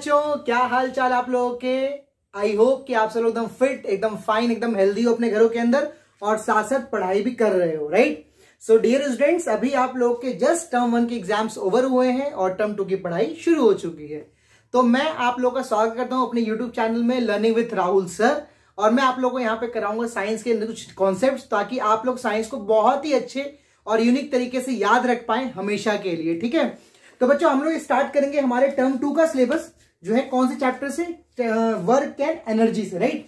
बच्चों, क्या हाल चाल आप लोगों के। आई होप कि आप सब लोग एकदम फिट, एकदम फाइन, एकदम हेल्दी हो अपने घरों के अंदर और साथ साथ पढ़ाई भी कर रहे हो, राइट। सो डियर स्टूडेंट्स, अभी आप लोग के जस्ट टर्म 1 के एग्जाम्स ओवर हुए हैं और टर्म 2 की पढ़ाई शुरू हो चुकी है। तो मैं आप लोगों का स्वागत करता हूं अपने यूट्यूब चैनल में लर्निंग विथ राहुल सर। और मैं आप लोगों को यहाँ पे कराऊंगा साइंस के कुछ कॉन्सेप्ट्स, ताकि आप लोग साइंस को बहुत ही अच्छे और यूनिक तरीके से याद रख पाए हमेशा के लिए, ठीक है। तो बच्चों, हम लोग स्टार्ट करेंगे हमारे टर्म 2 का सिलेबस, जो है कौन से चैप्टर से, वर्क एंड एनर्जी से, राइट।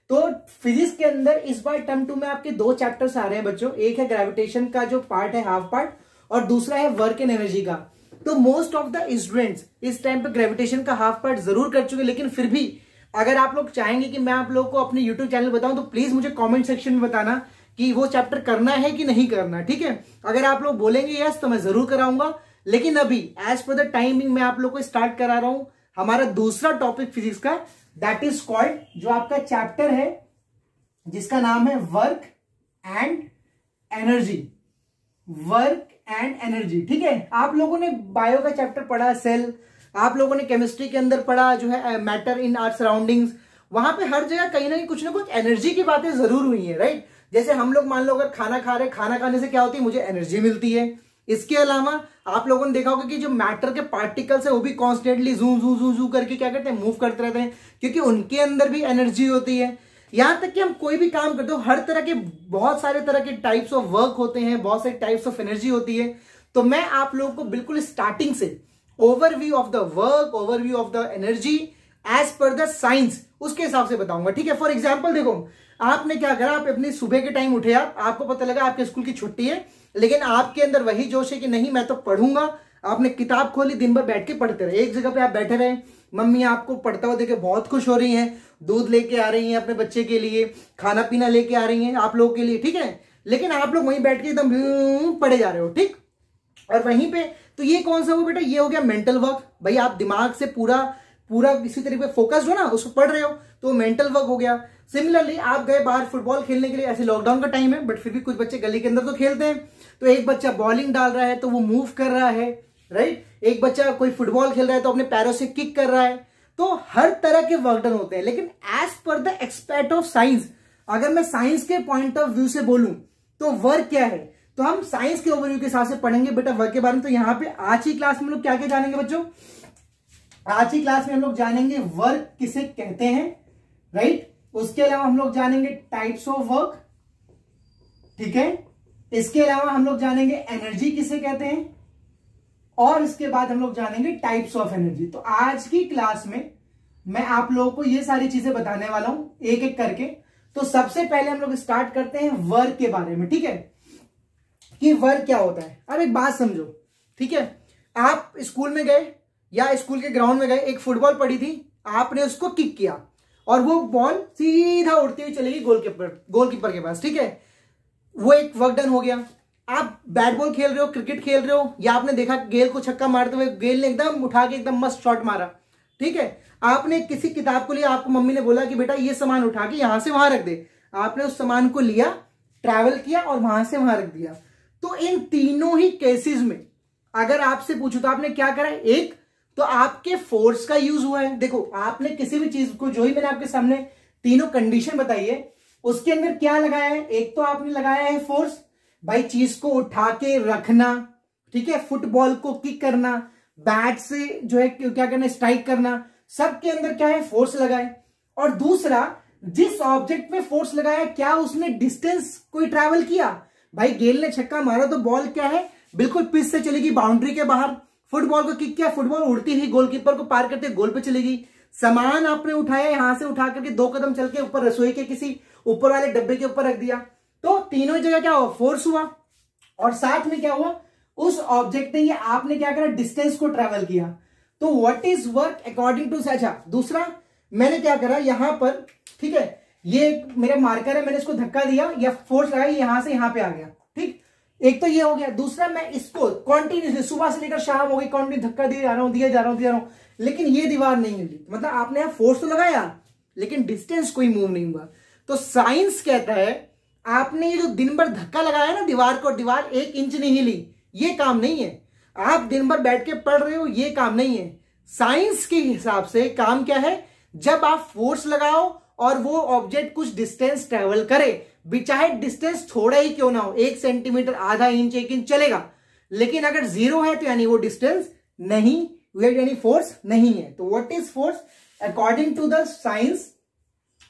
तो फिजिक्स के अंदर इस बार टर्म 2 में आपके 2 चैप्टर्स आ रहे हैं बच्चों। एक है ग्रेविटेशन का जो पार्ट है, हाफ पार्ट, और दूसरा है वर्क एंड एनर्जी का। तो मोस्ट ऑफ द स्टूडेंट्स इस टाइम पे ग्रेविटेशन का हाफ पार्ट जरूर कर चुके, लेकिन फिर भी अगर आप लोग चाहेंगे कि मैं आप लोग को अपने यूट्यूब चैनल बताऊं, तो प्लीज मुझे कॉमेंट सेक्शन में बताना कि वो चैप्टर करना है कि नहीं करना, ठीक है। अगर आप लोग बोलेंगे यस, तो मैं जरूर कराऊंगा। लेकिन अभी एज पर द टाइमिंग मैं आप लोग को स्टार्ट करा रहा हूं हमारा दूसरा टॉपिक फिजिक्स का, दैट इज कॉल्ड, जो आपका चैप्टर है जिसका नाम है work and energy. Work and energy, ठीक है। आप लोगों ने बायो का चैप्टर पढ़ा, सेल, आप लोगों ने केमिस्ट्री के अंदर पढ़ा जो है मैटर इन आवर सराउंडिंग्स। वहां पे हर जगह कहीं ना कुछ एनर्जी की बातें जरूर हुई है, राइट। जैसे हम लोग मान लो अगर खाना खा रहे, खाना खाने से क्या होती है, मुझे एनर्जी मिलती है। इसके अलावा आप लोगों ने देखा होगा कि जो मैटर के पार्टिकल्स है वो भी कॉन्स्टेंटली जू जू जू जू करके क्या करते हैं, मूव करते रहते हैं, क्योंकि उनके अंदर भी एनर्जी होती है। यहां तक कि हम कोई भी काम करते हो, हर तरह के बहुत सारे तरह के टाइप्स ऑफ वर्क होते हैं, बहुत सारे टाइप्स ऑफ एनर्जी होती है। तो मैं आप लोगों को बिल्कुल स्टार्टिंग से overview of the work, overview of the energy as per the science, उसके हिसाब से बताऊंगा, ठीक है। फॉर एग्जाम्पल देखो, आपने क्या करा, आप अपनी सुबह के टाइम उठे, आपको पता लगा आपके स्कूल की छुट्टी है, लेकिन आपके अंदर वही जोश है कि नहीं मैं तो पढ़ूंगा। आपने किताब खोली, दिन भर बैठ के पढ़ते रहे, एक जगह पे आप बैठे रहे। मम्मी आपको पढ़ता हुआ देखे बहुत खुश हो रही हैं, दूध लेके आ रही हैं अपने बच्चे के लिए, खाना पीना लेके आ रही हैं आप लोगों के लिए, ठीक है। लेकिन आप लोग वहीं बैठ के एकदम पढ़े जा रहे हो, ठीक। और वहीं पे तो ये कौन सा हो बेटा, ये हो गया मेंटल वर्क। भाई आप दिमाग से पूरा इसी तरीके से फोकस्ड हो ना, उसको पढ़ रहे हो, तो मेंटल वर्क हो गया। सिमिलरली आप गए बाहर फुटबॉल खेलने के लिए, ऐसे लॉकडाउन का टाइम है बट फिर भी कुछ बच्चे गली के अंदर तो खेलते हैं। तो एक बच्चा बॉलिंग डाल रहा है तो वो मूव कर रहा है, राइट। एक बच्चा कोई फुटबॉल खेल रहा है तो अपने पैरों से किक कर रहा है। तो हर तरह के वर्क डन होते हैं। लेकिन as per the expert of science, अगर मैं साइंस के पॉइंट ऑफ व्यू से बोलूं तो वर्क क्या है, तो हम साइंस के ओवरव्यू के हिसाब से पढ़ेंगे बेटा वर्क के बारे में। तो यहां पे आज की क्लास में लोग क्या क्या जानेंगे बच्चों, आज की क्लास में हम लोग जानेंगे वर्क किसे कहते हैं, राइट। उसके अलावा हम लोग जानेंगे टाइप्स ऑफ वर्क, ठीक है। इसके अलावा हम लोग जानेंगे एनर्जी किसे कहते हैं, और इसके बाद हम लोग जानेंगे टाइप्स ऑफ एनर्जी। तो आज की क्लास में मैं आप लोगों को ये सारी चीजें बताने वाला हूं एक एक करके। तो सबसे पहले हम लोग स्टार्ट करते हैं वर्क के बारे में, ठीक है, कि वर्क क्या होता है। अब एक बात समझो, ठीक है। आप स्कूल में गए या स्कूल के ग्राउंड में गए, एक फुटबॉल पड़ी थी, आपने उसको किक किया और वो बॉल सीधा उड़ती हुई चलेगी गोलकीपर के पास, ठीक है। वो एक वर्क डन हो गया। आप बैट बॉल खेल रहे हो, क्रिकेट खेल रहे हो, या आपने देखा गेंद को छक्का मारते हुए, गेंद ने एकदम उठा के एकदम मस्त शॉट मारा, ठीक है। आपने किसी किताब को लिया, आपको मम्मी ने बोला कि बेटा ये सामान उठा के यहां से वहां रख दे। आपने उस सामान को लिया, ट्रैवल किया और वहां से वहां रख दिया। तो इन तीनों ही केसेस में अगर आपसे पूछूं तो आपने क्या करा, एक तो आपके फोर्स का यूज हुआ है। देखो आपने किसी भी चीज को, जो ही मैंने आपके सामने तीनों कंडीशन बताई है, उसके अंदर क्या लगाया है, एक तो आपने लगाया है फोर्स, भाई चीज को उठा के रखना, ठीक है, फुटबॉल को किक करना, बैट से जो है क्या करना, स्ट्राइक करना, सबके अंदर क्या है, फोर्स लगाए। और दूसरा, जिस ऑब्जेक्ट में फोर्स लगाया, क्या उसने डिस्टेंस कोई ट्रैवल किया। भाई गेंद ने छक्का मारा तो बॉल क्या है, बिल्कुल पिच से चलेगी बाउंड्री के बाहर। फुटबॉल को किक किया, फुटबॉल उड़ती ही गोलकीपर को पार करते गोल पे चलेगी। सामान आपने उठाया, यहां से उठा करके 2 कदम चल के ऊपर रसोई के किसी ऊपर वाले डब्बे के ऊपर रख दिया। तो तीनों जगह क्या हुआ, फोर्स हुआ, और साथ में क्या हुआ, उस ऑब्जेक्ट ने, आपने क्या करा, डिस्टेंस को ट्रेवल किया। तो what is work according to such. दूसरा मैंने क्या करा यहां पर, ठीक है, ये मेरा मार्कर है, मैंने इसको धक्का दिया या फोर्स लगाया, यहां से यहां पे आ गया, ठीक। एक तो ये हो गया। दूसरा, मैं इसको कॉन्टिन्यूसली सुबह से लेकर शाम हो गई कंटिन्यू धक्का दिए जा रहा हूं, दिया जा रहा हूं, लेकिन ये दीवार नहीं हिली। मतलब आपने यहां फोर्स तो लगाया लेकिन डिस्टेंस कोई मूव नहीं हुआ। तो साइंस कहता है आपने ये जो दिन भर धक्का लगाया ना दीवार को, दीवार 1 इंच नहीं हिली, ये काम नहीं है। आप दिन भर बैठ के पढ़ रहे हो, ये काम नहीं है। साइंस के हिसाब से काम क्या है, जब आप फोर्स लगाओ और वो ऑब्जेक्ट कुछ डिस्टेंस ट्रेवल करे, चाहे डिस्टेंस थोड़ा ही क्यों ना हो, 1 सेंटीमीटर, आधा इंच, 1 इंच चलेगा, लेकिन अगर 0 है तो यानी वो डिस्टेंस नहीं, यानी फोर्स नहीं है। तो what is force according to the science,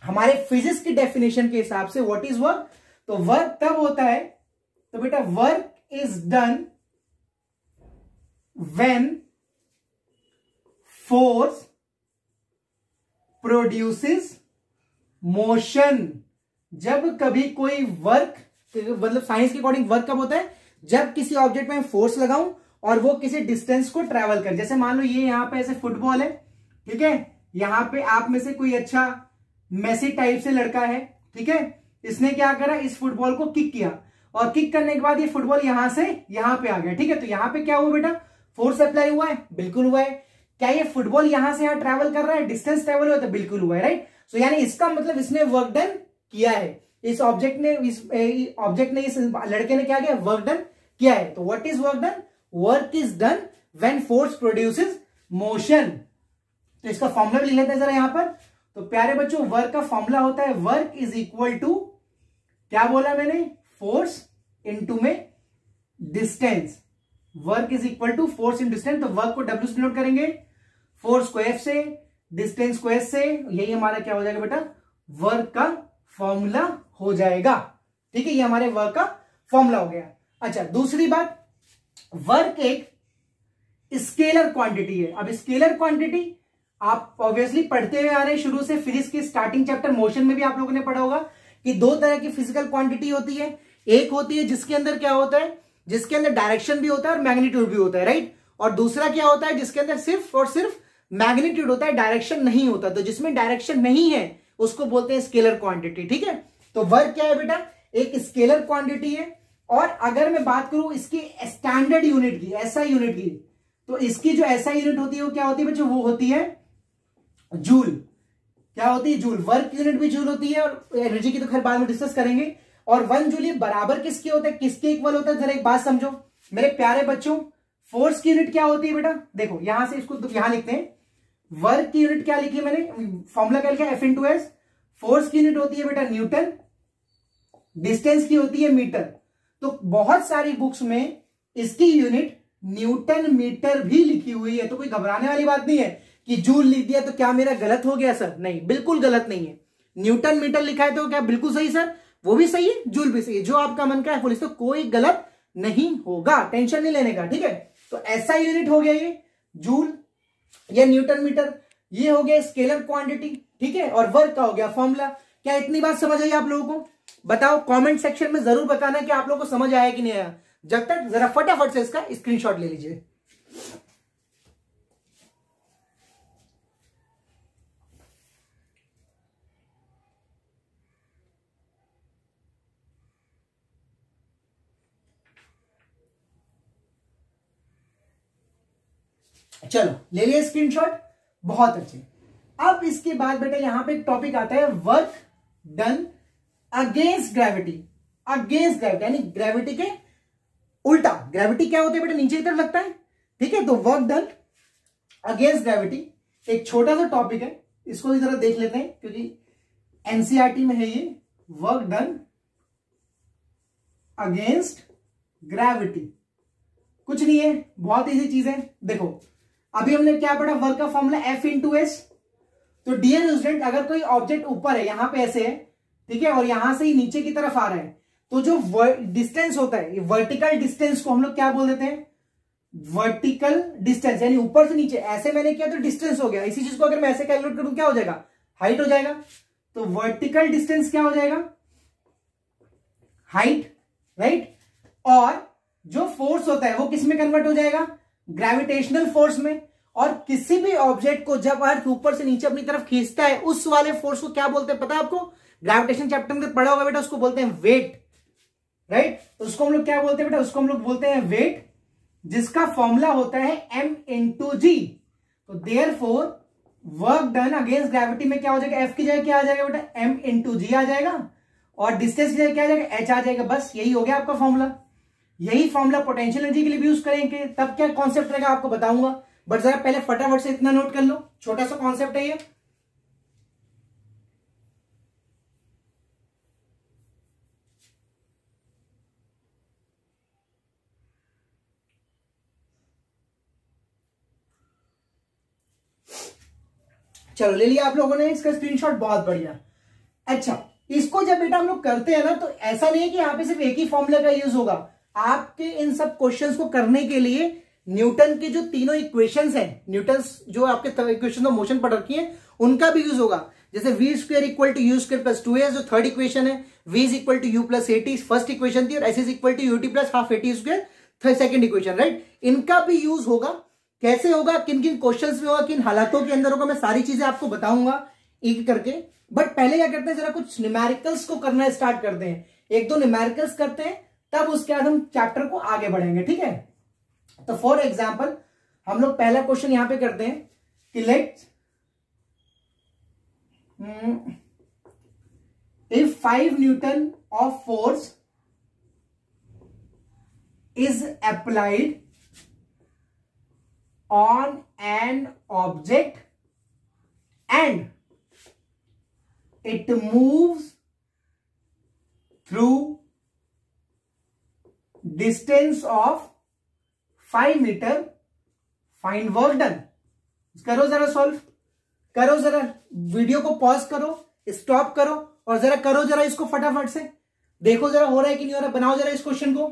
हमारे फिजिक्स की डेफिनेशन के हिसाब से व्हाट इज वर्क, तो वर्क तब होता है, तो बेटा work is done when force produces motion. जब कभी कोई वर्क, मतलब साइंस के अकॉर्डिंग वर्क कब होता है, जब किसी ऑब्जेक्ट में फोर्स लगाऊं और वो किसी डिस्टेंस को ट्रेवल करे। जैसे मान लो ये यहां पे ऐसे फुटबॉल है, ठीक है, यहां पे आप में से कोई अच्छा मेसी टाइप से लड़का है, ठीक है, इसने क्या करा, इस फुटबॉल को किक किया और किक करने के बाद ये फुटबॉल यहां से यहां पे आ गया, ठीक है, तो यहां पे क्या हुआ बेटा, फोर्स अप्लाई हुआ है, बिल्कुल हुआ है। क्या ये फुटबॉल यहां से यहां ट्रेवल कर रहा है, डिस्टेंस ट्रेवल हुआ, तो बिल्कुल हुआ है, राइट। सो यानी इसका मतलब इसने वर्क डन किया है, इस ऑब्जेक्ट ने इस लड़के ने क्या किया, वर्क डन किया है। तो what is work done, work is done when force produces motion. तो इसका फॉर्मूला भी लिख लेते हैं जरा यहां पर। तो प्यारे बच्चों, वर्क का फॉर्मूला होता है वर्क इज इक्वल टू, क्या बोला मैंने, फोर्स इनटू में distance. Work is equal to force in distance. तो वर्क को डब्ल्यू से नोट करेंगे, फोर्स को एफ से, डिस्टेंस को एस से, यही हमारा क्या हो जाएगा बेटा, वर्क का फॉर्मूला हो जाएगा, ठीक है, ये हमारे वर्क का फॉर्मूला हो गया। अच्छा, दूसरी बात, वर्क एक स्केलर क्वांटिटी है। अब स्केलर क्वांटिटी आप ऑब्वियसली पढ़ते हुए आ रहे हैं शुरू से, फिजिक्स के स्टार्टिंग चैप्टर मोशन में भी आप लोगों ने पढ़ा होगा कि 2 तरह की फिजिकल क्वांटिटी होती है। एक होती है जिसके अंदर क्या होता है, जिसके अंदर डायरेक्शन भी होता है और मैग्नीट्यूड भी होता है, राइट। और दूसरा क्या होता है जिसके अंदर सिर्फ और सिर्फ मैग्नीट्यूड होता है, डायरेक्शन नहीं होता। तो जिसमें डायरेक्शन नहीं है उसको बोलते हैं स्केलर क्वांटिटी, ठीक है। तो वर्क क्या है बेटा, एक स्केलर क्वांटिटी है। और अगर मैं बात करूं इसकी स्टैंडर्ड यूनिट की, एसआई यूनिट की, तो इसकी जो एसआई यूनिट होती है वो क्या होती है बच्चों, वो होती है जूल। क्या होती है, जूल। वर्क यूनिट भी जूल होती है और एनर्जी की तो खैर बाद में डिस्कस करेंगे। और 1 जूल ये बराबर किसके होता है, किसके इक्वल होता है, जरा एक बात समझो मेरे प्यारे बच्चों। फोर्स की यूनिट क्या होती है बेटा, देखो यहां से इसको यहां लिखते हैं, वर्क की यूनिट क्या लिखी है मैंने, फॉर्मूला क्या लिखा है, एफ इंटू एस। फोर्स की यूनिट होती है बेटा न्यूटन, डिस्टेंस की होती है मीटर। तो बहुत सारी बुक्स में इसकी यूनिट न्यूटन मीटर भी लिखी हुई है। तो कोई घबराने वाली बात नहीं है कि जूल लिख दिया तो क्या मेरा गलत हो गया सर, नहीं, बिल्कुल गलत नहीं है। न्यूटन मीटर लिखा है तो क्या बिल्कुल सही सर, वो भी सही है, जूल भी सही है, जो आपका मन का है फुल, तो कोई गलत नहीं होगा, टेंशन नहीं लेने का, ठीक है। तो ऐसा यूनिट हो गया ये जूल या न्यूटन मीटर, ये हो गया स्केलर क्वांटिटी, ठीक है। और वर्क का हो गया फॉर्मूला। क्या इतनी बात समझ आई आप लोगों को, बताओ कमेंट सेक्शन में जरूर बताना कि आप लोगों को समझ आया कि नहीं आया। जब तक जरा फटाफट से इसका स्क्रीनशॉट ले लीजिए। चलो ले लिया स्क्रीनशॉट, बहुत अच्छे। अब इसके बाद बेटा यहां पे एक टॉपिक आता है work done against gravity. Against gravity यानी ग्रेविटी के उल्टा। ग्रेविटी क्या होती है बेटा, नीचे की तरफ लगता है, ठीक है। तो वर्क डन अगेंस्ट ग्रेविटी एक छोटा सा टॉपिक है, इसको भी जरा देख लेते हैं क्योंकि एनसीईआरटी में है ये। वर्क डन अगेंस्ट ग्रेविटी कुछ नहीं है, बहुत इजी चीज है। देखो अभी हमने क्या पढ़ा, वर्क का फॉर्मूला एफ इंटू एस। तो डियर स्टूडेंट, अगर कोई ऑब्जेक्ट ऊपर है, यहां पे ऐसे है, ठीक है, और यहां से ही नीचे की तरफ आ रहा है, तो जो डिस्टेंस होता है, ये वर्टिकल डिस्टेंस को हम लोग क्या बोल देते हैं, वर्टिकल डिस्टेंस। यानी ऊपर से नीचे ऐसे मैंने किया तो डिस्टेंस हो गया, इसी चीज को अगर मैं ऐसे कैलकुलेट करूं क्या हो जाएगा, हाइट हो जाएगा। तो वर्टिकल डिस्टेंस क्या हो जाएगा, हाइट, राइट। और जो फोर्स होता है वो किस में कन्वर्ट हो जाएगा, ग्रेविटेशनल फोर्स में। और किसी भी ऑब्जेक्ट को जब अर्थ ऊपर से नीचे अपनी तरफ खींचता है, उस वाले फोर्स को क्या बोलते हैं पता है आपको, ग्रेविटेशन चैप्टर में पढ़ा होगा बेटा, उसको बोलते हैं वेट, राइट। उसको हम लोग क्या बोलते हैं बेटा, उसको हम लोग बोलते हैं वेट, जिसका फॉर्मूला होता है m इंटू जी। तो therefore work done against gravity में क्या हो जाएगा, f की जगह क्या आ जाएगा बेटा, m इंटू जी आ जाएगा, और डिस्टेंस की जगह क्या आ जाएगा, h आ जाएगा। बस यही हो गया आपका फॉर्मूला। यही फॉर्मूला पोटेंशियल एनर्जी के लिए भी यूज करेंगे, तब क्या कॉन्सेप्ट रहेगा आपको बताऊंगा। बट जरा पहले फटाफट से इतना नोट कर लो, छोटा सा कॉन्सेप्ट है ये। चलो ले लिया आप लोगों ने इसका स्क्रीनशॉट, बहुत बढ़िया। अच्छा, इसको जब बेटा हम लोग करते हैं ना, तो ऐसा नहीं है कि यहाँ पे सिर्फ एक ही फॉर्मूला का यूज होगा। आपके इन सब क्वेश्चंस को करने के लिए न्यूटन के जो तीनों इक्वेशंस हैं, न्यूटन जो आपके इक्वेशन ऑफ मोशन पढ़ रखी है, उनका भी यूज होगा। जैसे v square equal to u square plus 2s जो थर्ड इक्वेशन है, v is equal to u plus a t first equation थी, और s is equal to u t plus half a t square second equation, right. इनका भी use होगा। कैसे होगा, किन किन क्वेश्चंस में होगा, किन हालातों के अंदर होगा, मैं सारी चीजें आपको बताऊंगा एक करके। बट पहले क्या करते हैं, जरा कुछ न्यूमेरिकल्स को करना स्टार्ट करते हैं। एक दो न्यूमेरिकल्स करते हैं, तब उसके बाद हम चैप्टर को आगे बढ़ेंगे, ठीक है। तो फॉर एग्जाम्पल हम लोग पहला क्वेश्चन यहां पे करते हैं कि let's if 5 Newton of force is applied on an object and it moves through distance of 5 meter, find work done। करो जरा सॉल्व, करो जरा, वीडियो को पॉज करो, स्टॉप करो और जरा करो जरा इसको फटाफट से, देखो जरा हो रहा है कि नहीं हो रहा। बनाओ जरा इस क्वेश्चन को।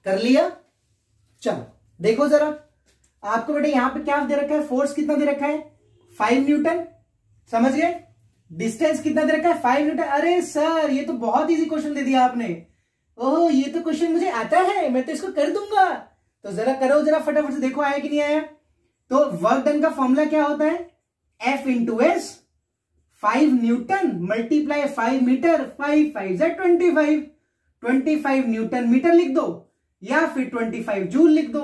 कर लिया, चलो देखो जरा। आपको बेटा यहां पे क्या दे रखा है, फोर्स कितना दे रखा है, 5 न्यूटन, समझ गए। डिस्टेंस कितना दे रखा है, 5 न्यूटन। अरे सर ये तो बहुत इजी क्वेश्चन दे दिया आपने। ओह ये तो क्वेश्चन मुझे आता है, मैं तो इसको कर दूंगा। तो जरा करो जरा फटाफट से, देखो आया कि नहीं आया। तो वर्क डन का फॉर्मूला क्या होता है, F into S, 5 newton multiply 5 metre, 5 5 25, 25 newton metre लिख दो, या फिर 25 जूल लिख दो।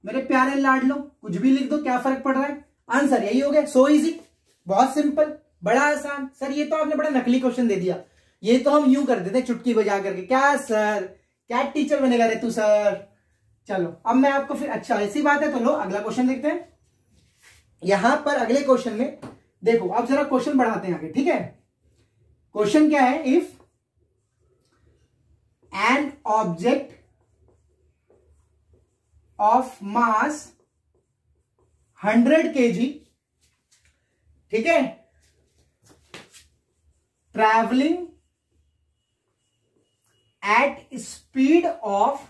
मेरे प्यारे लाड लो, कुछ भी लिख दो, क्या फर्क पड़ रहा है। आंसर यही हो गया। सो इजी, बहुत सिंपल, बड़ा आसान। सर ये तो आपने बड़ा नकली क्वेश्चन दे दिया, ये तो हम यूं कर देते चुटकी बजा करके। क्या सर, क्या टीचर बनेगा रे तू सर। चलो अब मैं आपको फिर, अच्छा ऐसी बात है तो लो अगला क्वेश्चन देखते हैं। यहां पर अगले क्वेश्चन में देखो, अब जरा क्वेश्चन बढ़ाते हैं आगे, ठीक है। क्वेश्चन क्या है, if an object of mass 100 kg, ठीक है, travelling at speed of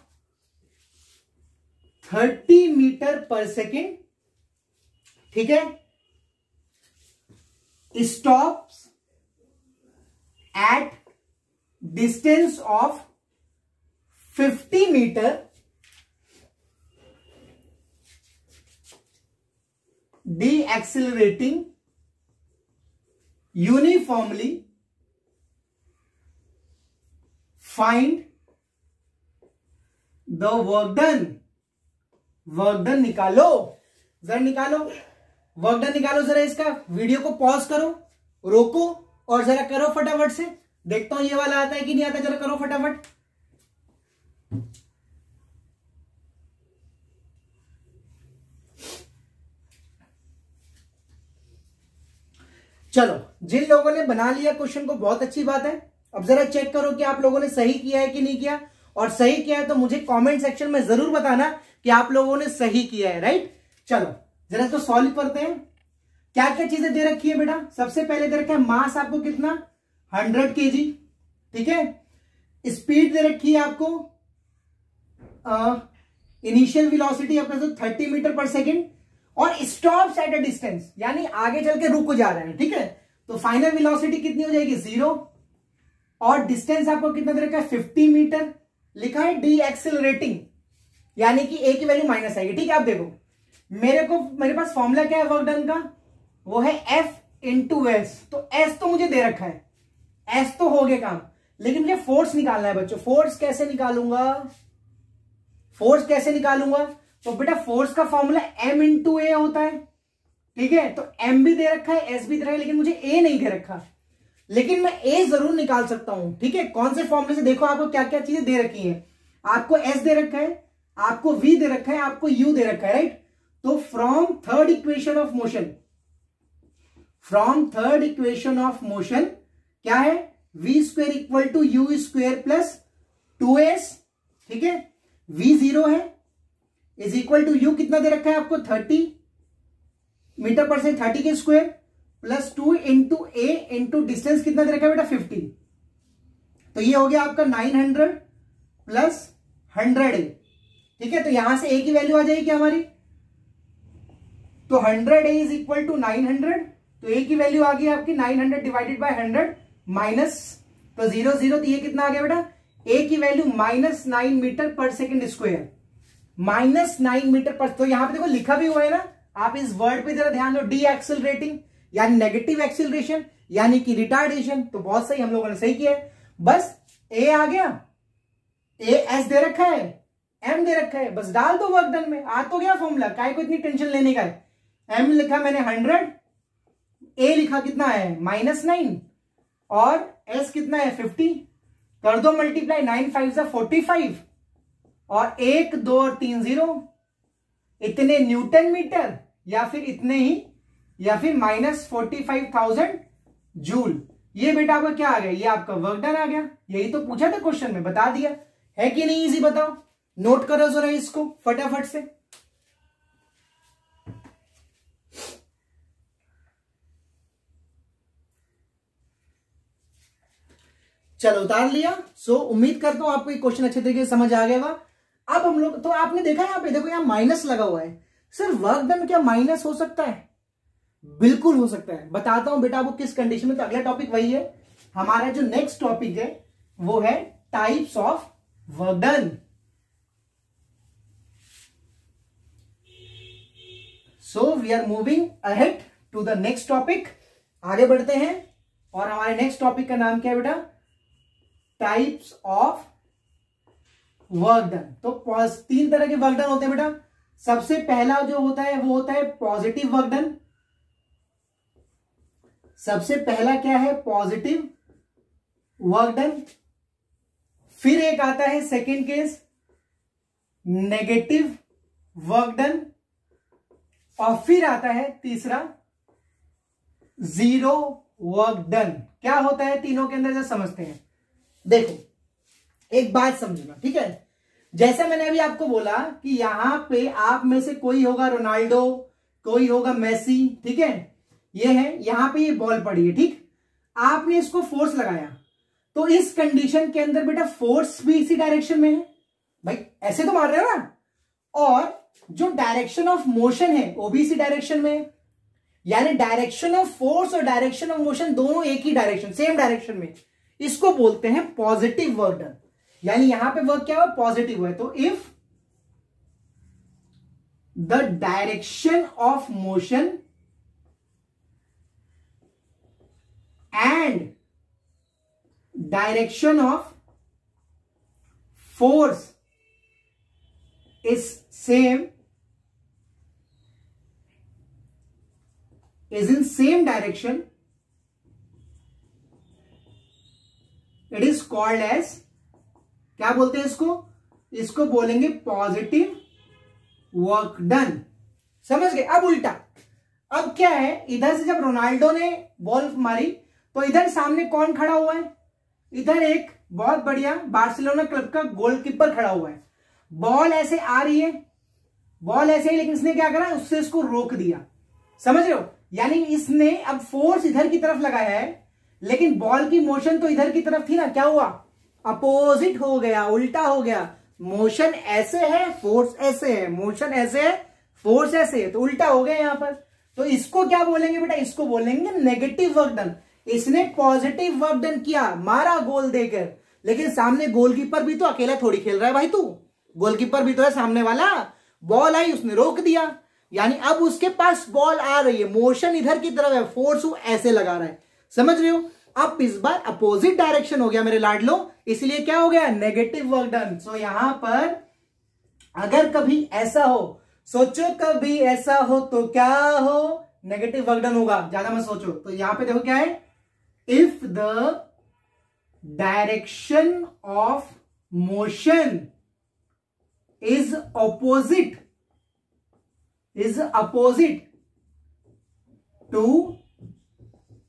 30 metre per second, ठीक है, stops at distance of 50 metre, de-accelerating uniformly, find the work done। Work done निकालो, जरा निकालो, वर्क डन निकालो जरा। इसका वीडियो को पॉज करो, रोको और जरा करो फटाफट से। देखता हूं ये वाला आता है कि नहीं आता, जरा करो फटाफट। चलो जिन लोगों ने बना लिया क्वेश्चन को, बहुत अच्छी बात है। अब जरा चेक करो कि आप लोगों ने सही किया है कि नहीं किया, और सही किया है तो मुझे कमेंट सेक्शन में जरूर बताना कि आप लोगों ने सही किया है, राइट। चलो जरा तो सॉल्व करते हैं। क्या क्या चीजें दे रखी है बेटा, सबसे पहले दे रखा है मास आपको कितना, 100 kg, ठीक है। स्पीड दे रखी है आपको, इनिशियल वेलोसिटी आपका 30 मीटर पर सेकेंड, और स्टॉप्स एट अ डिस्टेंस यानी आगे चल के रुक जा रहे हैं, ठीक है। तो फाइनल वेलोसिटी कितनी हो जाएगी, 0, और डिस्टेंस आपको कितना दे रखा है, 50 मीटर। लिखा है डी एक्सेलरेटिंग, यानी कि ए की वैल्यू माइनस आएगी, ठीक है। आप देखो मेरे पास फॉर्मूला क्या है वर्क डन का, वो है F इंटू एस। तो एस तो मुझे दे रखा है, एस तो हो गया काम, लेकिन मुझे फोर्स निकालना है बच्चों। फोर्स कैसे निकालूंगा, फोर्स कैसे निकालूंगा, तो बेटा फोर्स का फॉर्मूला M इंटू ए होता है, ठीक है। तो M भी दे रखा है, S भी दे रखा है, लेकिन मुझे A नहीं दे रखा। लेकिन मैं ए जरूर निकाल सकता हूं, ठीक है। कौन से फॉर्मूले से, देखो आपको क्या क्या चीजें दे रखी हैं। आपको एस दे रखा है, आपको वी दे रखा है, आपको यू दे रखा है, राइट। तो from third equation of motion, from third equation of motion क्या है, v square equal to u square plus 2s, ठीक है। v 0 है इज इक्वल टू यू कितना दे रखा है आपको 30 मीटर पर सेकेंड, 30 के स्क्वायर प्लस 2 इंटू ए इंटू डिस्टेंस कितना दे रखा है बेटा 50। तो ये हो गया आपका 900 प्लस 100 ए, ठीक है। तो यहां से ए की वैल्यू आ जाएगी क्या हमारी, तो 100 ए इज इक्वल टू 900, तो ए की वैल्यू आ गई आपकी 900 डिवाइडेड बाय 100 माइनस, तो 0 0, तो ये कितना आ गया बेटा, ए की value -9 metre per second square, -9 metre पर। तो यहां पे देखो लिखा भी हुआ है ना, आप इस वर्ड पे जरा ध्यान दो, डी एक्सिलरेटिंग यानी नेगेटिव एक्सिलरेशन यानी कि रिटार्डेशन। तो बहुत सही, हम लोगों ने सही किया है। बस ए आ गया, ए एस दे रखा है, एम दे रखा है, बस डाल दो वर्क डन में, आ तो गया फॉर्मूला, काय को इतनी टेंशन लेने का है। एम लिखा मैंने 100, ए लिखा कितना है -9 और एस कितना है 50, कर दो मल्टीप्लाई, 9 5 45 और 1 2 और 3 0, इतने न्यूटन मीटर या फिर इतने ही, या फिर -45,000 जूल। ये बेटा आपका क्या आ गया, ये आपका वर्क डन आ गया। यही तो पूछा था क्वेश्चन में, बता दिया है कि नहीं, इजी बताओ, नोट करो जरा इसको फटाफट से। चलो उतार लिया। सो उम्मीद करता हूं आपको ये क्वेश्चन अच्छे तरीके से समझ आ गया होगा। अब हम लोग, तो आपने देखा यहाँ पे, देखो यहाँ माइनस लगा हुआ है, सर वर्क डन क्या माइनस हो सकता है, बिल्कुल हो सकता है। बताता हूं बेटा आपको किस कंडीशन में। तो अगला टॉपिक वही है हमारा, जो नेक्स्ट टॉपिक है वो है types of work done. So we are moving ahead to the next topic, आगे बढ़ते हैं। और हमारे नेक्स्ट टॉपिक का नाम क्या है बेटा, टाइप्स ऑफ वर्क डन। तो 3 तरह के वर्क डन होते हैं बेटा। सबसे पहला जो होता है वो होता है पॉजिटिव वर्क डन। सबसे पहला क्या है, पॉजिटिव वर्क डन। फिर एक आता है second case, negative work done. और फिर आता है तीसरा, जीरो वर्क डन। क्या होता है तीनों के अंदर, जरा समझते हैं। देखो एक बात समझना, ठीक है। जैसे मैंने अभी आपको बोला कि यहां पे आप में से कोई होगा रोनाल्डो, कोई होगा मेसी, ठीक है। ये है, यहां पे ये बॉल पड़ी है, ठीक। आपने इसको फोर्स लगाया, तो इस कंडीशन के अंदर बेटा फोर्स भी इसी डायरेक्शन में है, भाई ऐसे तो मार रहे हो ना। और जो डायरेक्शन ऑफ मोशन है वो भी इसी डायरेक्शन में है, यानी डायरेक्शन ऑफ फोर्स और डायरेक्शन ऑफ मोशन दोनों एक ही डायरेक्शन, सेम डायरेक्शन में। इसको बोलते हैं पॉजिटिव वर्क डन, यानी यहां पे वर्क क्या हुआ, पॉजिटिव है। तो if the direction of motion and direction of force is same, is in same direction, it is called as, क्या बोलते हैं इसको, इसको बोलेंगे पॉजिटिव वर्क डन। समझ गए। अब उल्टा, अब क्या है, इधर से जब रोनाल्डो ने बॉल मारी तो इधर सामने कौन खड़ा हुआ है, इधर एक बहुत बढ़िया बार्सिलोना क्लब का गोलकीपर खड़ा हुआ है। बॉल ऐसे आ रही है, बॉल ऐसे ही, लेकिन इसने क्या करा, उससे इसको रोक दिया। समझ रहे हो, यानी इसने अब फोर्स इधर की तरफ लगाया है, लेकिन बॉल की मोशन तो इधर की तरफ थी ना, क्या हुआ, अपोजिट हो गया, उल्टा हो गया। मोशन ऐसे है, फोर्स ऐसे है, मोशन ऐसे है, फोर्स ऐसे है, तो उल्टा हो गया यहां पर। तो इसको क्या बोलेंगे बेटा, इसको बोलेंगे नेगेटिव वर्क डन। इसने पॉजिटिव वर्क डन किया, मारा गोल देकर, लेकिन सामने गोलकीपर भी तो अकेला थोड़ी खेल रहा है भाई, तू गोलकीपर भी तो है सामने वाला। बॉल आई, उसने रोक दिया, यानी अब उसके पास बॉल आ रही है, मोशन इधर की तरफ है, फोर्स वो ऐसे लगा रहा है। समझ रहे हो। अब इस बार अपोजिट डायरेक्शन हो गया मेरे लाडलो, इसलिए क्या हो गया, नेगेटिव वर्क डन। सो यहां पर अगर कभी ऐसा हो, सोचो कभी ऐसा हो तो क्या हो, नेगेटिव वर्क डन होगा, ज्यादा मत सोचो। तो यहां पे देखो क्या है, if the direction of motion is opposite to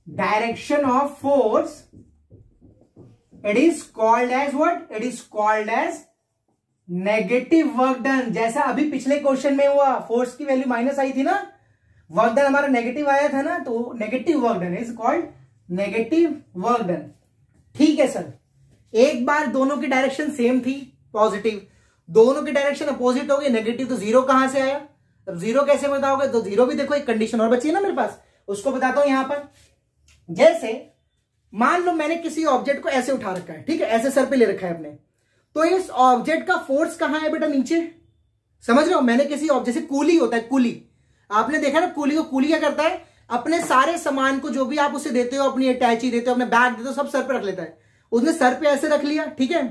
direction of force, it is called as what? It is called as negative work done. जैसा अभी पिछले क्वेश्चन में हुआ, फोर्स की वैल्यू माइनस आई थी ना, वर्क डन हमारा नेगेटिव आया था ना, तो negative work done is called negative work done. ठीक है सर, एक बार दोनों की डायरेक्शन सेम थी पॉजिटिव, दोनों की डायरेक्शन अपोजिट हो गई नेगेटिव, तो जीरो कहां से आया? अब जीरो कैसे बताओगे? तो जीरो भी देखो एक कंडीशन और बची है ना मेरे पास, उसको बताता हूं यहां पर। जैसे मान लो मैंने किसी ऑब्जेक्ट को ऐसे उठा रखा है, ठीक है, ऐसे सर पे ले रखा है अपने, तो इस ऑब्जेक्ट का फोर्स कहां है बेटा? नीचे। समझ रहे हो? मैंने किसी ऑब्जेक्ट, जैसे कूली होता है, कूली आपने देखा ना, कूली को, कूली क्या करता है? अपने सारे सामान को जो भी आप उसे देते हो, अपनी अटैची देते हो, अपने बैग देते हो, सब सर पे रख लेता है। उसने सर पे ऐसे रख लिया, ठीक है।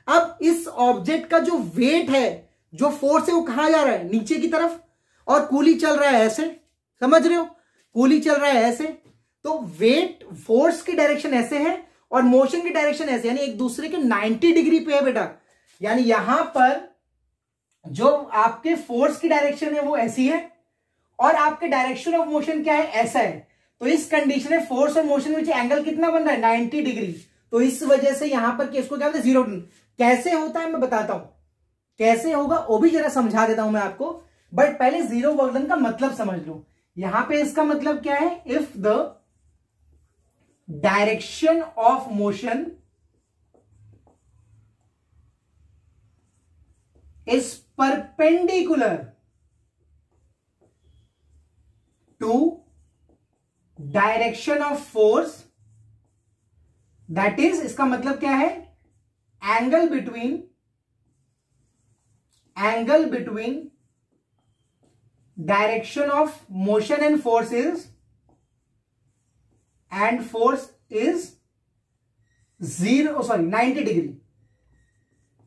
अब इस ऑब्जेक्ट का जो वेट है, जो फोर्स है, वो कहां जा रहा है? नीचे की तरफ। और कूली चल रहा है ऐसे, समझ रहे हो? कूली चल रहा है ऐसे, तो वेट, फोर्स की डायरेक्शन ऐसे है और मोशन की डायरेक्शन ऐसे, यानी एक दूसरे के 90 डिग्री पे है बेटा। यानी यहां पर जो आपके फोर्स की डायरेक्शन है वो ऐसी है और आपके डायरेक्शन ऑफ मोशन क्या है? ऐसा है। तो इस कंडीशन में फोर्स और मोशन में एंगल कितना बन रहा है? 90 डिग्री। तो इस वजह से यहां पर केस को क्या बोलते हैं? जीरो। कैसे होता है मैं बताता हूं, कैसे होगा वो भी जरा समझा देता हूं मैं आपको, बट पहले जीरो वर्क डन का मतलब समझ लो। यहां पे इसका मतलब क्या है? If the direction of motion is perpendicular to direction of force, that is, इसका मतलब क्या है? Angle between direction of motion and force is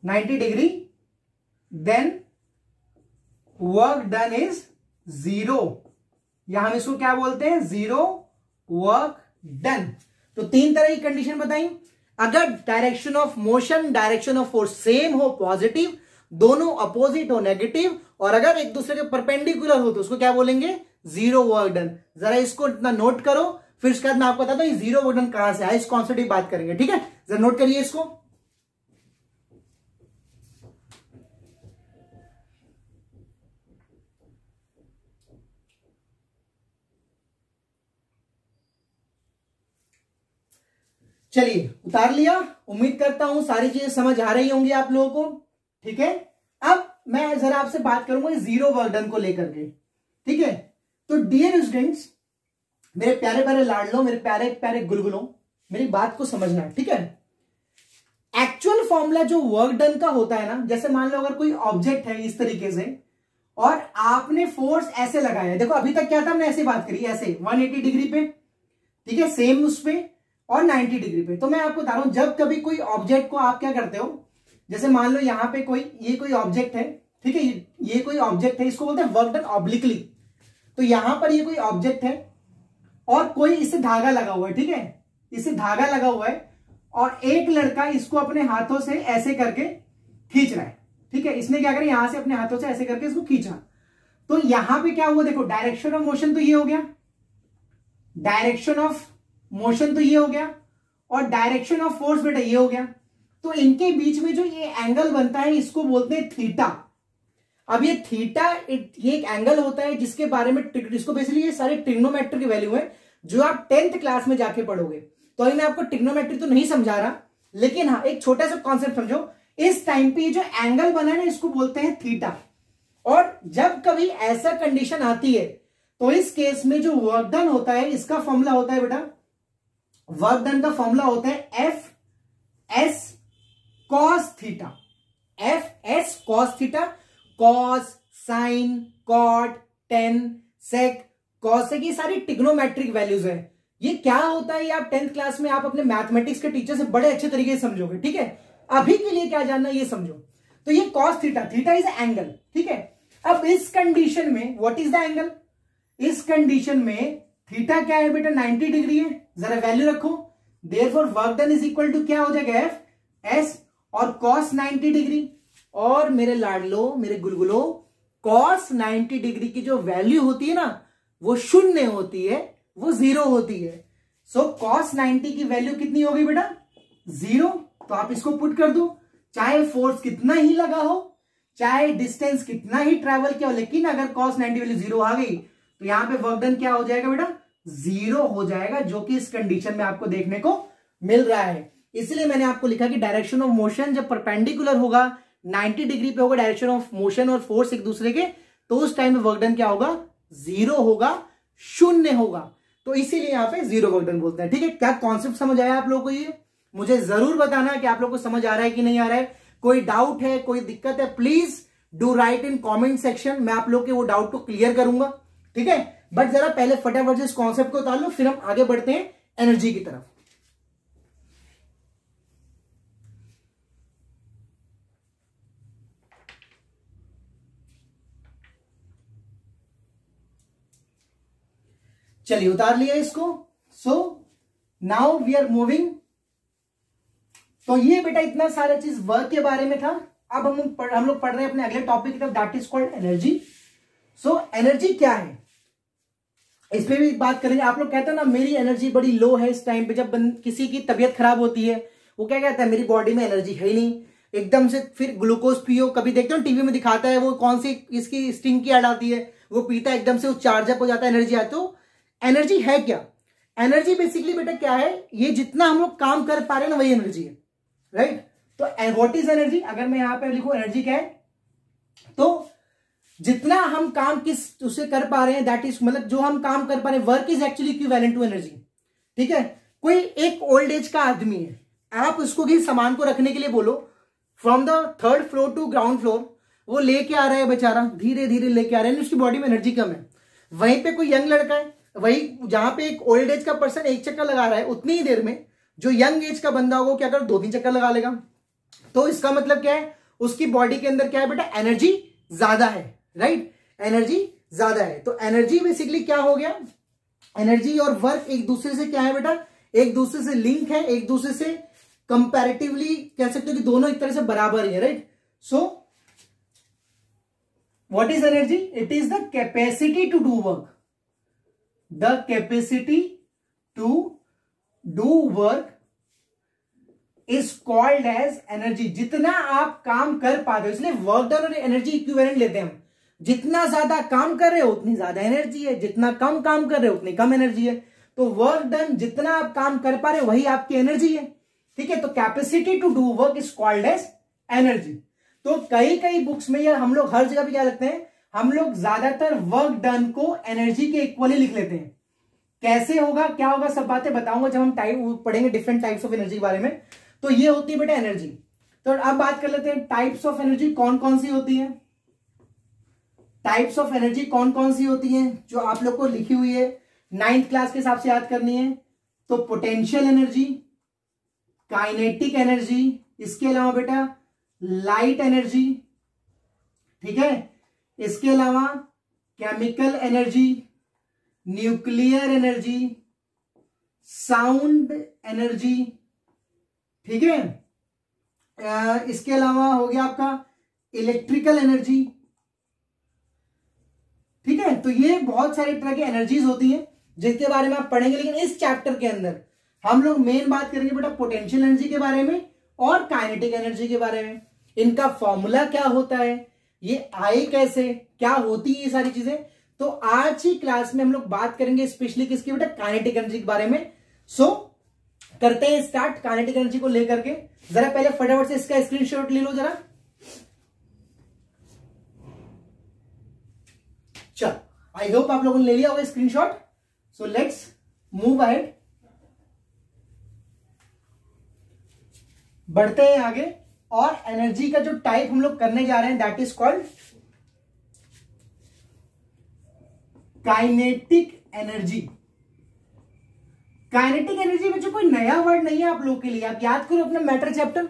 90 degree, then work done is zero. यहां हम इसको क्या बोलते हैं? Zero work done. तो तीन तरह की कंडीशन बताई। अगर direction of motion, direction of force same हो पॉजिटिव, दोनों अपोजिट हो नेगेटिव, और अगर एक दूसरे के परपेंडिकुलर हो तो उसको क्या बोलेंगे? Zero work done. जरा इसको इतना नोट करो, फिर उसके बाद मैं आपको बताता हूं जीरो वर्क डन कहां से आया, इस कॉन्सेप्ट की बात करेंगे। ठीक है, जरा नोट करिए इसको। चलिए, उतार लिया। उम्मीद करता हूं सारी चीजें समझ आ रही होंगी आप लोगों को। ठीक है, अब मैं जरा आपसे बात करूंगा जीरो वर्क डन को लेकर के। ठीक है, तो डियर स्टूडेंट्स, मेरे प्यारे प्यारे लाडलो, मेरे प्यारे प्यारे गुलगुलों, मेरी बात को समझना है। ठीक है, एक्चुअल फॉर्मूला जो वर्क डन का होता है ना, जैसे मान लो अगर कोई ऑब्जेक्ट है इस तरीके से और आपने फोर्स ऐसे लगाया, देखो अभी तक क्या था, हमने ऐसे बात करी, ऐसे 180 डिग्री पे, ठीक है, सेम उस पे, और 90 डिग्री पे। तो मैं आपको बता रहा हूं, जब कभी कोई ऑब्जेक्ट को आप क्या करते हो, जैसे मान लो यहां पे ये कोई ऑब्जेक्ट है, ठीक है, ये कोई ऑब्जेक्ट है, इसको बोलते हैं वर्क डन ऑब्लिकली। तो यहां पर ये कोई ऑब्जेक्ट है और कोई इससे धागा लगा हुआ है, ठीक है, इससे धागा लगा हुआ है, और एक लड़का इसको अपने हाथों से ऐसे करके खींच रहा है। ठीक है, इसने क्या करा, यहां से अपने हाथों से ऐसे करके इसको खींचा। तो यहां पे क्या हुआ, देखो डायरेक्शन ऑफ मोशन तो ये हो गया, डायरेक्शन ऑफ मोशन तो ये हो गया, और डायरेक्शन ऑफ फोर्स बेटा ये हो गया। तो इनके बीच में जो ये एंगल बनता है इसको बोलते हैं थीटा। अब ये थीटा, ये एक एंगल होता है जिसके बारे में, इसको बेसिकली ये सारे ट्रिग्नोमेट्री की वैल्यू है जो आप 10th क्लास में जाके पढ़ोगे। तो अभी मैं आपको ट्रिग्नोमेट्री तो नहीं समझा रहा, लेकिन हाँ एक छोटा सा कॉन्सेप्ट समझो। इस टाइम पे ये जो एंगल बना है ना, इसको बोलते हैं थीटा। और जब कभी ऐसा कंडीशन आती है तो इस केस में जो वर्क डन होता है, इसका फॉर्मूला होता है बेटा, वर्क डन का फॉर्मूला होता है F S cos theta. F S cos theta, cos, sine, cot, tan, sec, cosec, ये सारी ट्रिग्नोमेट्रिक वैल्यूज है। ये क्या होता है ये आप 10th क्लास में आप अपने मैथमेटिक्स के टीचर से बड़े अच्छे तरीके से समझोगे। ठीक है, अभी के लिए क्या जानना ये समझो। तो ये cos theta, theta is angle. ठीक है, अब इस कंडीशन में व्हाट इज द एंगल, इस कंडीशन में थीटा क्या है बेटा, 90 डिग्री है। जरा वैल्यू रखो, therefore work done is equal to क्या हो जाएगा, एफ एस, और कॉस 90 डिग्री, और मेरे लाडलो मेरे गुलगुलो कॉस 90 डिग्री की जो वैल्यू होती है ना वो शून्य होती है, वो 0 होती है। सो कॉस 90 की वैल्यू कितनी होगी बेटा, 0। तो आप इसको पुट कर दो, चाहे फोर्स कितना ही लगा हो, चाहे डिस्टेंस कितना ही ट्रैवल किया हो, लेकिन अगर कॉस 90 वैल्यू 0 आ गई तो यहां पे वर्क डन क्या हो जाएगा बेटा, 0 हो जाएगा, जो कि इस कंडीशन में आपको देखने को मिल रहा है। इसलिए मैंने आपको लिखा कि डायरेक्शन ऑफ मोशन जब परपेंडिकुलर होगा, 90 डिग्री पे होगा डायरेक्शन ऑफ मोशन और फोर्स एक दूसरे के, तो उस टाइम में वर्क डन क्या होगा, 0 होगा, शून्य होगा। तो इसीलिए यहां पे 0 वर्क डन बोलते हैं। ठीक है, क्या कॉन्सेप्ट समझ आया आप लोगों को, ये मुझे जरूर बताना कि आप लोगों को समझ आ रहा है कि नहीं आ रहा है। कोई डाउट है, कोई दिक्कत है, please do right in comment section, मैं आप लोग के वो डाउट को क्लियर करूंगा। ठीक है, बट जरा पहले फटाफट से इस कॉन्सेप्ट को उतार लो, फिर हम आगे बढ़ते हैं एनर्जी की तरफ। चलिए उतार लिया इसको। So now we are moving. तो ये बेटा इतना सारा चीज वर्क के बारे में था। अब हम लोग पढ़ रहे हैं अपने अगले टॉपिक की तरफ, that is called energy. So energy क्या है, इस पे भी बात करेंगे। आप लोग कहते हैं ना मेरी एनर्जी बड़ी लो है इस टाइम पे, जब किसी की तबीयत खराब होती है वो क्या कहता है, मेरी बॉडी में एनर्जी है ही नहीं, एकदम से फिर ग्लूकोज पियो। कभी देखते हो टीवी में दिखाता है वो कौन सी इसकी स्टिंग की ऐड आती है, वो पीता है एकदम से वो चार्ज अप हो जाता है, एनर्जी आती है। तो एनर्जी है क्या, एनर्जी बेसिकली बेटा क्या है, ये जितना हम लोग काम कर पा रहे हैं ना वही एनर्जी है, राइट। तो व्हाट इज एनर्जी, अगर मैं यहां पे लिखूं एनर्जी क्या है, तो जितना हम काम किस उससे कर पा रहे हैं, दैट इज मतलब जो हम काम कर पा रहे हैं, work is actually equivalent to energy. ठीक है, कोई एक ओल्ड एज का आदमी है, आप उसको किसी सामान को रखने के लिए बोलो, from the 3rd floor to ground floor, वो लेके आ रहा है बेचारा, धीरे धीरे लेके आ रहा है, उसकी बॉडी में एनर्जी कम है। वहीं पे कोई यंग लड़का है, वही जहां पे एक ओल्ड एज का पर्सन 1 चक्कर लगा रहा है, उतनी ही देर में जो यंग एज का बंदा होगा क्या कर 2-3 चक्कर लगा लेगा। तो इसका मतलब क्या है, उसकी बॉडी के अंदर क्या है बेटा, एनर्जी ज्यादा है, राइट, एनर्जी ज्यादा है। तो एनर्जी बेसिकली क्या हो गया, एनर्जी और वर्क एक दूसरे से क्या है बेटा, एक दूसरे से लिंक है, एक दूसरे से कंपैरेटिवली कह सकते हो कि दोनों एक तरह से बराबर है, right. So what is energy, it is the capacity to do work, the capacity to do work is called as energy. जितना आप काम कर पाते हो, इसलिए वर्क डन और एनर्जी इक्विवेलेंट लेते हैं हम। जितना ज्यादा काम कर रहे हो उतनी ज्यादा एनर्जी है, जितना कम काम कर रहे हो उतनी कम एनर्जी है। तो वर्क डन जितना आप काम कर पा रहे हो वही आपकी एनर्जी है। ठीक है, तो capacity to do work is called as energy. तो कई बुक्स में या हम लोग हर जगह पे क्या लिखते हैं, हम लोग ज्यादातर वर्क डन को एनर्जी के इक्वली लिख लेते हैं। कैसे होगा क्या होगा सब बातें बताऊंगा जब हम टाइप पढ़ेंगे डिफरेंट टाइप्स ऑफ एनर्जी के बारे में। तो ये होती है बेटा एनर्जी। तो अब बात कर लेते हैं टाइप्स ऑफ एनर्जी कौन कौन सी होती है। टाइप्स ऑफ एनर्जी कौन कौन सी होती हैं जो आप लोग को लिखी हुई है 9th क्लास के हिसाब से याद करनी है। तो पोटेंशियल एनर्जी, काइनेटिक एनर्जी, इसके अलावा बेटा लाइट एनर्जी, ठीक है, इसके अलावा chemical energy, nuclear energy, sound energy, ठीक है, इसके अलावा हो गया आपका इलेक्ट्रिकल एनर्जी। ठीक है, तो ये बहुत सारी तरह की एनर्जीज होती हैं जिसके बारे में आप पढ़ेंगे, लेकिन इस चैप्टर के अंदर हम लोग मेन बात करेंगे बेटा पोटेंशियल एनर्जी के बारे में और काइनेटिक एनर्जी के बारे में। इनका फॉर्मूला क्या होता है, ये आए कैसे, क्या होती है ये सारी चीजें। तो आज ही क्लास में हम लोग बात करेंगे स्पेशली किसकी बेटा, काइनेटिक एनर्जी के बारे में। सो करते हैं स्टार्ट काइनेटिक एनर्जी को लेकर के। जरा पहले फटाफट से इसका स्क्रीनशॉट ले लो जरा। चल, आई होप आप लोगों ने ले लिया होगा screenshot. So let's move ahead, बढ़ते हैं आगे। और एनर्जी का जो टाइप हम लोग करने जा रहे हैं that is called kinetic energy. Kinetic energy में जो कोई नया वर्ड नहीं है आप लोगों के लिए, आप याद करो अपना मैटर चैप्टर।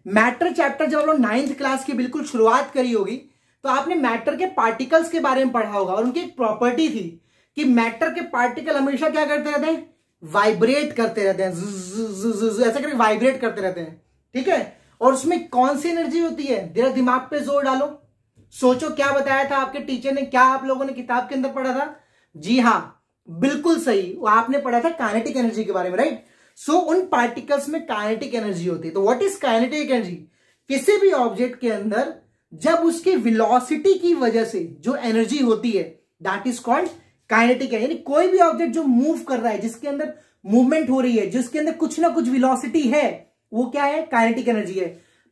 मैटर चैप्टर जब आप लोग 9th क्लास की बिल्कुल शुरुआत करी होगी तो आपने मैटर के पार्टिकल्स के बारे में पढ़ा होगा और उनकी एक प्रॉपर्टी थी कि मैटर के पार्टिकल हमेशा क्या करते रहते हैं, वाइब्रेट करते रहते हैं, ऐसा करके वाइब्रेट करते रहते हैं, ठीक है। और उसमें कौन सी एनर्जी होती है, जरा दिमाग पे जोर डालो, सोचो क्या बताया था आपके टीचर ने, क्या आप लोगों ने किताब के अंदर पढ़ा था? जी हाँ, बिल्कुल सही, आपने पढ़ा था काइनेटिक एनर्जी के बारे में, राइट। सो उन पार्टिकल्स में काइनेटिक एनर्जी होती है। तो व्हाट इज काइनेटिक एनर्जी? किसी भी ऑब्जेक्ट के अंदर जब उसकी वेलोसिटी की वजह से जो एनर्जी होती है, that is called kinetic energy. यानी कोई भी ऑब्जेक्ट जो मूव कर रहा है, जिसके अंदर मूवमेंट हो रही है, जिसके अंदर कुछ ना कुछ वेलोसिटी है, वो क्या है? काइनेटिक एनर्जी है।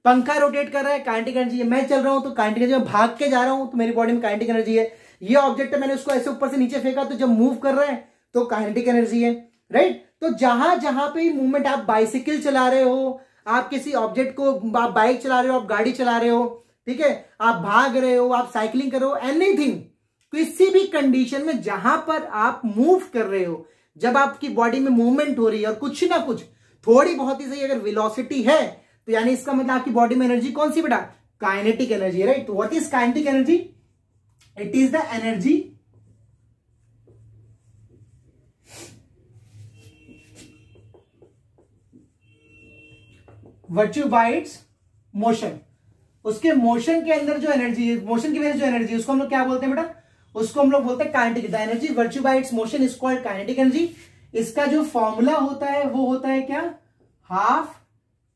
पंखा रोटेट कर रहा है, काइनेटिक एनर्जी है। मैं चल रहा हूं तो काइनेटिक एनर्जी, मैं भाग के जा रहा हूं तो मेरी बॉडी में काइनेटिक एनर्जी है। ये ऑब्जेक्ट है, मैंने उसको ऐसे ऊपर से नीचे फेंका तो जब मूव कर रहा है तो काइनेटिक एनर्जी है, राइट। तो जहां जहां पे मूवमेंट, आप बाइसिकल चला रहे हो, आप किसी ऑब्जेक्ट को, आप बाइक चला रहे हो, आप गाड़ी चला रहे हो, ठीक है, आप भाग रहे हो, आप साइकिलिंग कर रहे हो, एनीथिंग, किसी भी कंडीशन में जहां पर आप मूव कर रहे हो, जब आपकी बॉडी में मूवमेंट हो रही है और कुछ ना कुछ थोड़ी बहुत ही सही अगर वेलोसिटी है, तो यानी इसका मतलब आपकी बॉडी में एनर्जी कौन सी बेटा? Kinetic energy, right. तो what is kinetic energy? It is the energy virtue by its motion. उसके मोशन के अंदर जो एनर्जी है, मोशन की वजह से जो एनर्जी है, उसको हम लोग क्या बोलते हैं बेटा? उसको हम लोग बोलते हैं kinetic. The energy virtue by its motion is called kinetic energy. इसका जो फॉर्मूला होता है वो होता है क्या? Half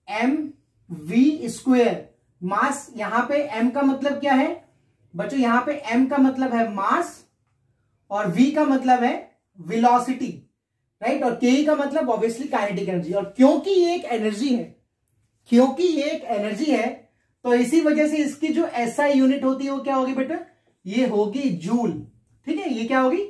M V square. Mass, यहां पे एम का मतलब क्या है बच्चों? यहां पे एम का मतलब है मास और वी का मतलब है वेलोसिटी, राइट। और के का मतलब ऑब्वियसली काइनेटिक एनर्जी। और क्योंकि ये एक एनर्जी है, क्योंकि ये एक एनर्जी है, तो इसी वजह से इसकी जो एसआई यूनिट होती है वो क्या होगी बेटा? ये होगी जूल, ठीक है। ये क्या होगी?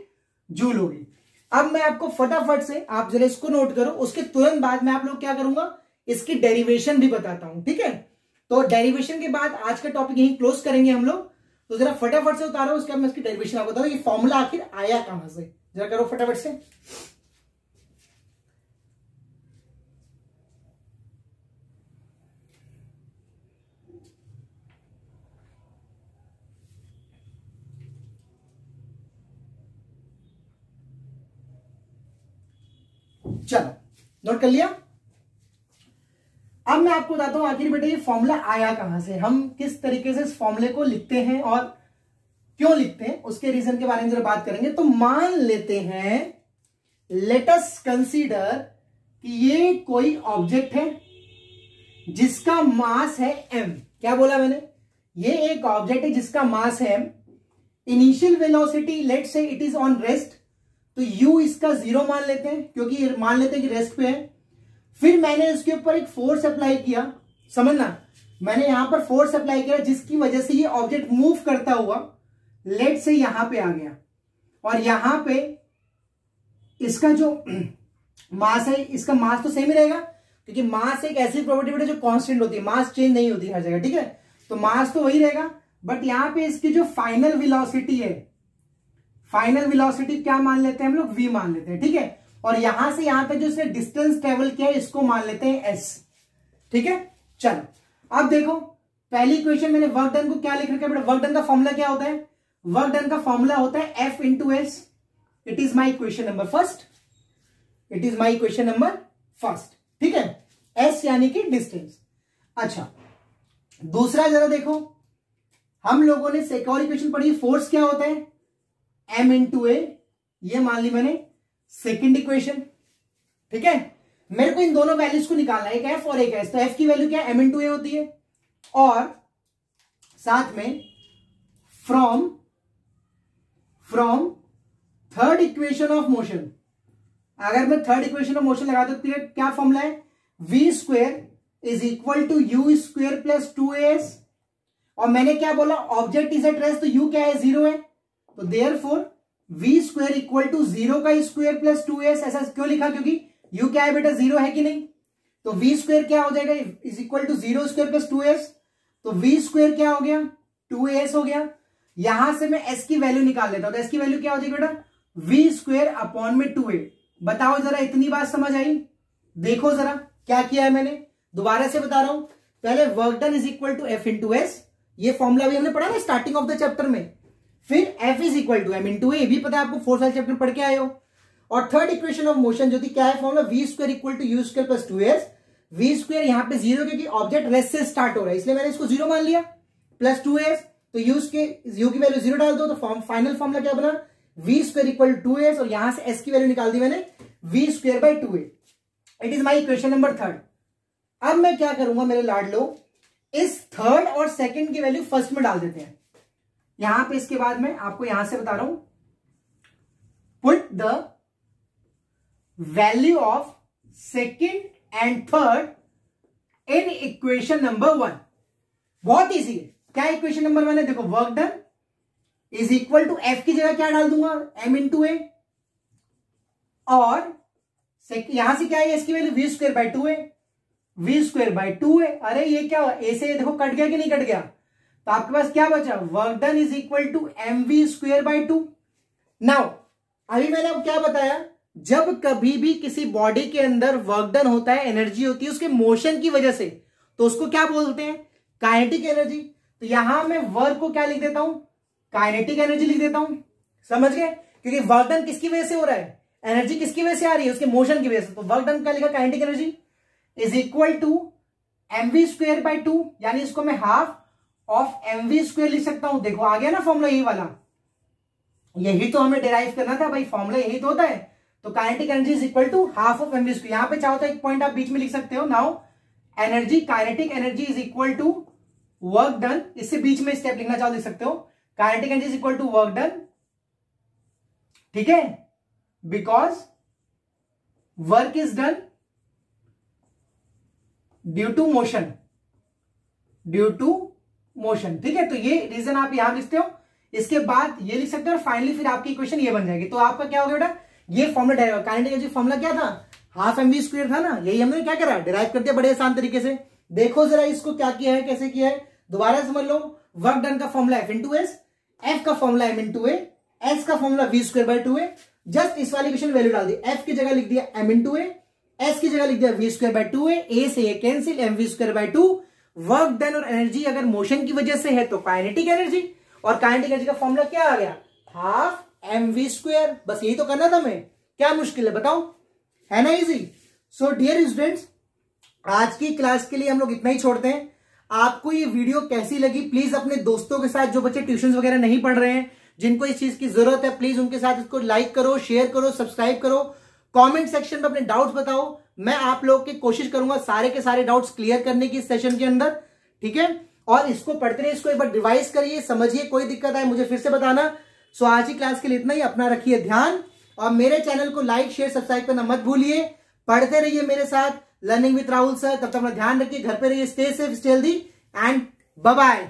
जूल होगी। अब मैं आपको फटाफट से, आप जरा इसको नोट करो, उसके तुरंत बाद मैं आप लोग क्या करूंगा, इसकी डेरिवेशन भी बताता हूं, ठीक है। तो डेरिवेशन के बाद आज का टॉपिक यहीं क्लोज करेंगे हम लोग। तो जरा फटाफट से उतारो, उसके बाद मैं इसकी डेरिवेशन आपको बताऊं, ये फॉर्मूला आखिर आया कहां से, जरा करो फटाफट से। चलो, नोट कर लिया। अब मैं आपको बताता हूं आखिर बेटा ये फॉर्मूला आया कहां से, हम किस तरीके से इस फॉर्मूले को लिखते हैं और क्यों लिखते हैं, उसके रीजन के बारे में जरा बात करेंगे। तो मान लेते हैं, लेट अस कंसीडर कि ये कोई ऑब्जेक्ट है जिसका मास है m। क्या बोला मैंने? ये एक ऑब्जेक्ट है जिसका मास है m। इनिशियल वेलोसिटी लेट से इट इज ऑन रेस्ट, तो u इसका 0 मान लेते हैं, क्योंकि मान लेते हैं कि रेस्ट पे है। फिर मैंने इसके ऊपर एक फोर्स अप्लाई किया, समझना, मैंने यहां पर फोर्स अप्लाई किया जिसकी वजह से ये ऑब्जेक्ट मूव करता हुआ लेट से यहां पे आ गया। और यहां पे इसका जो मास है, इसका मास तो सेम ही रहेगा, क्योंकि मास एक ऐसी प्रॉपर्टी बेटा जो कांस्टेंट होती है, मास चेंज नहीं होती हर जगह, ठीक है। तो मास तो वही रहेगा, बट यहां पे इसकी जो फाइनल वेलोसिटी है, फाइनल वेलोसिटी क्या मान लेते हैं हम लोग? v मान लेते हैं, ठीक है। और यहां से यहां तक जो इसने डिस्टेंस ट्रेवल किया है इसको मान लेते हैं s, ठीक है। चलो अब देखो, पहली इक्वेशन मैंने वर्क डन को क्या लिख रखा है बेटा? वर्क डन का फॉर्मूला क्या होता है? वर्क डन का फॉर्मूला होता है F into S. It is my equation number first, it is my equation number first, ठीक है। S यानी कि डिस्टेंस। अच्छा, दूसरा जरा देखो, हम लोगों ने एक और इक्वेशन पढ़ी, फोर्स क्या होता है? M इंटू ए, ये मान ली मैंने सेकेंड इक्वेशन, ठीक है। मेरे को इन दोनों वैल्यूज को निकालना है, एक F और एक S। तो F की वैल्यू क्या है? M इंटू ए होती है। और साथ में from third equation of motion, अगर मैं थर्ड इक्वेशन ऑफ मोशन लगा दूं तो क्या फॉर्मूला है? v square is equal to u square plus 2as। और मैंने क्या बोला? ऑब्जेक्ट इज एट रेस्ट, तो u क्या है? 0 है। तो therefore v square equal to 0 का स्क्वेयर प्लस 2s। ऐसा क्यों लिखा? क्योंकि u क्या है बेटा? 0 है कि नहीं। तो v स्क्वेयर क्या हो जाएगा? Is equal to 0 square plus 2s। तो v स्क्वेयर क्या हो गया? 2as हो गया। यहां से मैं s की वैल्यू निकाल लेता हूं, तो s की वैल्यू क्या हो जाएगी बेटा? v स्क्वेयर अपॉन में 2a। बताओ जरा, इतनी बात समझ आई? देखो जरा क्या किया है मैंने, दोबारा से बता रहा हूं। पहले work done is equal to f into S, ये फॉर्मूला भी हमने पढ़ा ना स्टार्टिंग ऑफ द चैप्टर में। फिर f is equal to m into A, भी पता है आपको, 4 साल चैप्टर पढ़ के आए हो। और थर्ड इक्वेशन ऑफ मोशन जो थी क्या है formula, v square equal to u square plus 2s। V square यहाँ पे 0 क्योंकि ऑब्जेक्ट रेस्ट से स्टार्ट हो रहा है इसलिए मैंने इसको 0 मान लिया, प्लस 2s, तो यू की वैल्यू 0 डाल दो तो फाइनल फॉर्मूला क्या बना, we square equal to 2s, और यहां से s की वैल्यू निकाल दी मैंने v square by 2a। It is my equation number third. अब मैं क्या करूंगा मेरे लाडलो, इस थर्ड और सेकंड की वैल्यू फर्स्ट में डाल देते हैं यहां पे। इसके बाद मैं आपको यहां से बता रहा हूं, put the value of second and third in equation number 1। बहुत इजी है। क्या इक्वेशन नंबर 1 है, देखो work done is equal to F की जगह क्या डाल दूंगा, एम इंटू ए, और यहां से क्या है इसकी value v square by 2a, v square by 2a। अरे ये क्या हुआ, ए से देखो कट गया कि नहीं कट गया, तो आपके पास क्या बचा, work done is equal to m we square by 2। Now अभी मैंने अब क्या बताया, जब कभी भी किसी बॉडी के अंदर वर्क डन होता है, एनर्जी होती है उसके मोशन की वजह से, तो उसको क्या बोलते हैं, काइनेटिक एनर्जी। तो यहां मैं वर्क को क्या लिख देता हूं, काइनेटिक एनर्जी लिख देता हूं, समझ गए, क्योंकि वर्क डन किसकी वजह से हो रहा है, एनर्जी किसकी वजह से आ रही है, उसके मोशन की वजह से। तो वर्क डन का लिखा kinetic energy is equal to m we square by 2, यानी इसको मैं half of m we square लिख सकता हूं। देखो आ गया ना फॉर्मूला यही वाला, यही तो हमें डिराइव करना था भाई, फॉर्मूला यही तो होता है। तो kinetic energy is equal to half of m we square. यहां पे चाहो तो एक पॉइंट आप बीच में लिख सकते हो, now energy kinetic energy is equal to work done, इससे बीच में स्टेप लिखना चाहो लिख सकते हो, kinetic energy is equal to work done, ठीक है, because work is done due to motion, due to motion, ठीक है। तो ये रीजन आप यहां लिखते हो, इसके बाद ये लिख सकते हो, और फाइनली फिर आपकी इक्वेशन ये बन जाएगी। तो आपका क्या होगा बेटा, ये formula derive, kinetic energy formula क्या था, हाफ एम वी स्क्वायर था ना, यही हमने क्या करा, डिराइव कर दिया बड़े आसान तरीके से। देखो जरा इसको क्या किया है, कैसे किया है, दोबारा समझ लो। वर्क डन का formula F into S, F का formula m into a, S का formula v square by 2a। Just इस वाली इक्वेशन वैल्यू डाल दी, एफ की जगह लिख दिया एम इंटू ए, एस की जगह लिख दिया we square by 2a, A से A cancel, M we square by 2। Work done और एनर्जी अगर मोशन की वजह से है तो काइनेटिक एनर्जी, और काइनेटिक एनर्जी का फॉर्मूला क्या आ गया, हाफ एम वी स्क्वायर। बस यही तो करना था हमें, क्या मुश्किल है बताओ, है ना इजी। सो डियर स्टूडेंट्स, आज की क्लास के लिए हम लोग इतना ही छोड़ते हैं। आपको ये वीडियो कैसी लगी, प्लीज अपने दोस्तों के साथ, जो बच्चे ट्यूशन वगैरह नहीं पढ़ रहे हैं, जिनको इस चीज की जरूरत है, प्लीज उनके साथ इसको लाइक करो, शेयर करो, सब्सक्राइब करो, कमेंट सेक्शन में अपने डाउट्स बताओ। मैं आप लोग की कोशिश करूंगा सारे के सारे डाउट्स क्लियर करने की इस सेशन के अंदर, ठीक है। और इसको पढ़ते रहिए, इसको एक बार रिवाइज करिए, समझिए, कोई दिक्कत आए मुझे फिर से बताना। सो आज की क्लास के लिए इतना ही, अपना रखिए ध्यान, और मेरे चैनल को लाइक शेयर सब्सक्राइब करना मत भूलिए। पढ़ते रहिए मेरे साथ, लर्निंग विद राहुल सर। तब तक अपना ध्यान रखिए, घर पे रहिए, stay safe, stay healthy, and bye bye.